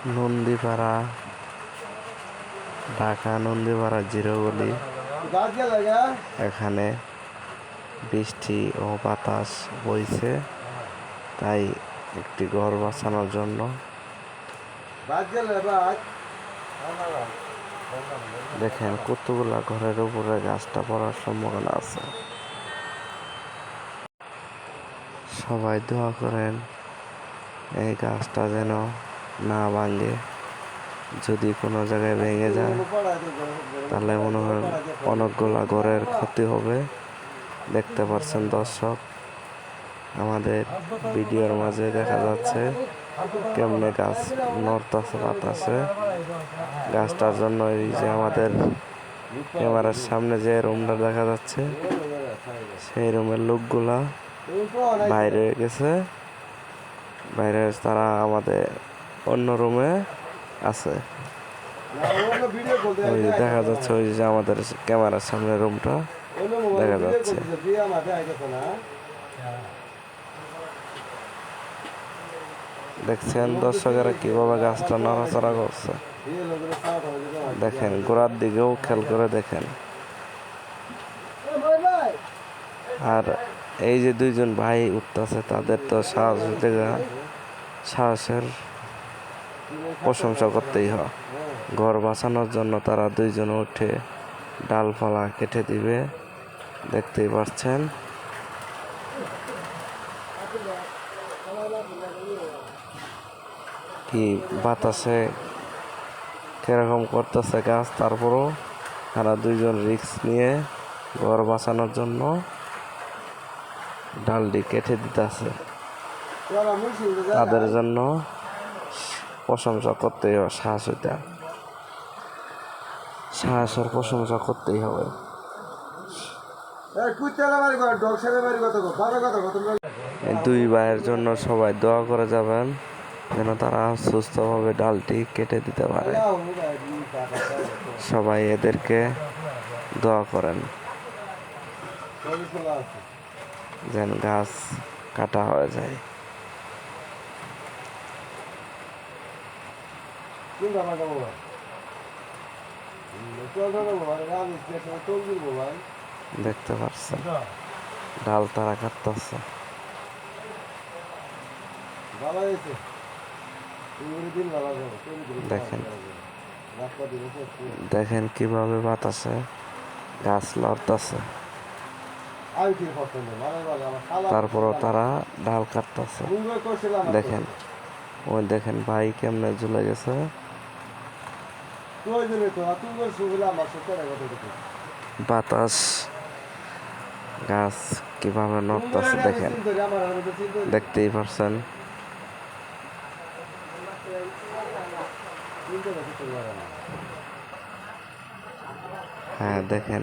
নন্দীপাড়া, ঢাকা নন্দীপাড়া জিরোগলি। এখানে বৃষ্টি ও বাতাস বইছে, তাই একটি ঘর বাঁচানোর জন্য দেখেন কতগুলা ঘরের উপরে গাছটা পড়ার সম্ভাবনা আছে। সবাই দোয়া করেন এই গাছটা যেন না ভাঙে। যদি কোনো জায়গায় ভেঙে যায় তাহলে মনে হয় অনেকগুলা ঘরের ক্ষতি হবে। দেখতে পাচ্ছেন দর্শক, আমাদের ভিডিওর মাঝে দেখা যাচ্ছে কেমনে গাছ নড়তাছে বাতাসে। গাছটার জন্য এই যে আমাদের ক্যামেরার সামনে যে রুমটা দেখা যাচ্ছে, সেই রুমের লোকগুলা বাইরে গেছে। বাইরে তারা আমাদের অন্য রুমে আছে। ওই যে দেখা যাচ্ছে, ওই যে আমাদের ক্যামেরার সামনে রুমটা দেখা যাচ্ছে। দেখছেন দর্শকেরা কিভাবে গাছটা নড়াচড়া করছে। দেখেন গোড়ার দিকেও খেয়াল করে দেখেন। আর এই যে দুইজন ভাই উঠতেছে, তাদের তো সাহসের প্রশংসা করতেই হয়। ঘর বাঁচানোর জন্য তারা দুইজন উঠে ডালপালা কেটে দিবে, দেখতেই পাচ্ছেন। কি বাতাসে কিরকম করতেছে গাছ, তারপরও তারা দুইজন রিস্ক নিয়ে ঘর বাঁচানোর জন্য ডালটি কেটে দিতেছে। তাদের জন্য প্রশংসা করতেই হবে, সাহসের প্রশংসা করতেই হবে। এই দুই ভাইয়ের জন্য সবাই দোয়া করে যাবেন, যেন তারা সুস্থভাবে ডালটি কেটে দিতে পারে। সবাই এদেরকে দোয়া করেন যেন গাছ কাটা হয়ে যায়। দেখতে পাচ্ছেন ডাল তারা কাটতেছে। দেখেন কিভাবে বাতাসে গাছ লড়তেছে, তারপরও তারা ডাল কাটতেছে। দেখেন ওই দেখেন ভাই কেমনে ঝুলে গেছে। বাতাস গাছ কিভাবে নড়তেছে দেখেন, দেখতেই পারছেন। হ্যাঁ দেখেন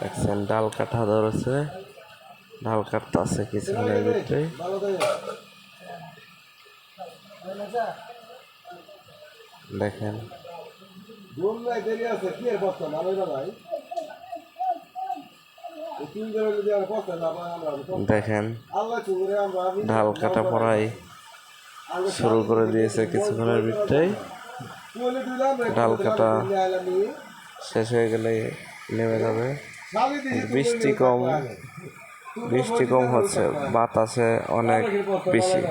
দেখছেন ডাল কাটা ধরেছে, ডাল কাটতেছে কিছুক্ষণের ভিতরে। দেখেন দেখেন ঢাল কাটা পড়াই শুরু করে দিয়েছে কিছুক্ষণের ভিতরেই। ডাল কাটা শেষ হয়ে গেলে নেমে যাবে। বৃষ্টি কম হচ্ছে, বাতাসে অনেক বেশি।